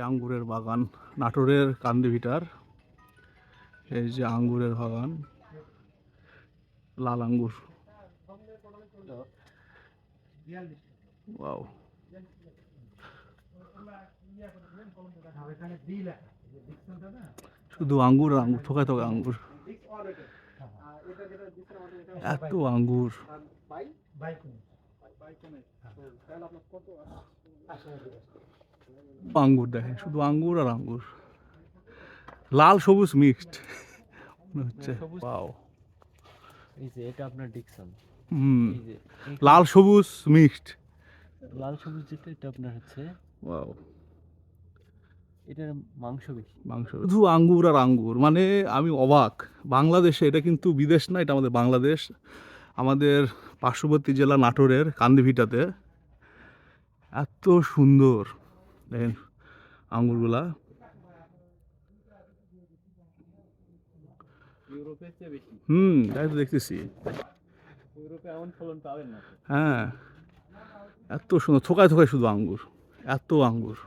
আঙ্গুরের বাগান নাটোরের কান্দিভিটার। এই যে আঙ্গুরের বাগান, লাল আঙ্গুর। ওয়াও, শুধু আঙ্গুর আর আঙ্গুর, থোকায় থোকায় আঙ্গুর, এত আঙ্গুর। আঙ্গুর দেখেন, শুধু আঙ্গুর আর আঙ্গুর, লাল সবুজ মিক্সড মনে হচ্ছে। ওয়াও, এই যে এটা আপনার ডিকসন। এই যে লাল সবুজ মিক্সড, লাল সবুজ যেটা এটা আপনার হচ্ছে ওয়াও, এটার মাংস বেশি। মাংস, শুধু আঙ্গুর আর আঙ্গুর, মানে আমি অবাক। বাংলাদেশে, এটা কিন্তু বিদেশ না, এটা আমাদের বাংলাদেশ, আমাদের পার্শ্ববর্তী জেলা নাটোরের কান্দিভিটাতে। এত সুন্দর দেখেন আঙ্গুরগুলা। ইউরোপের চেয়ে বেশি। তাই তো দেখতেছি। ইউরোপে এমন ফলন পাবেন না। হ্যাঁ, এত সুন্দর, থোকায় থোকায় শুধু আঙ্গুর, এত আঙ্গুর।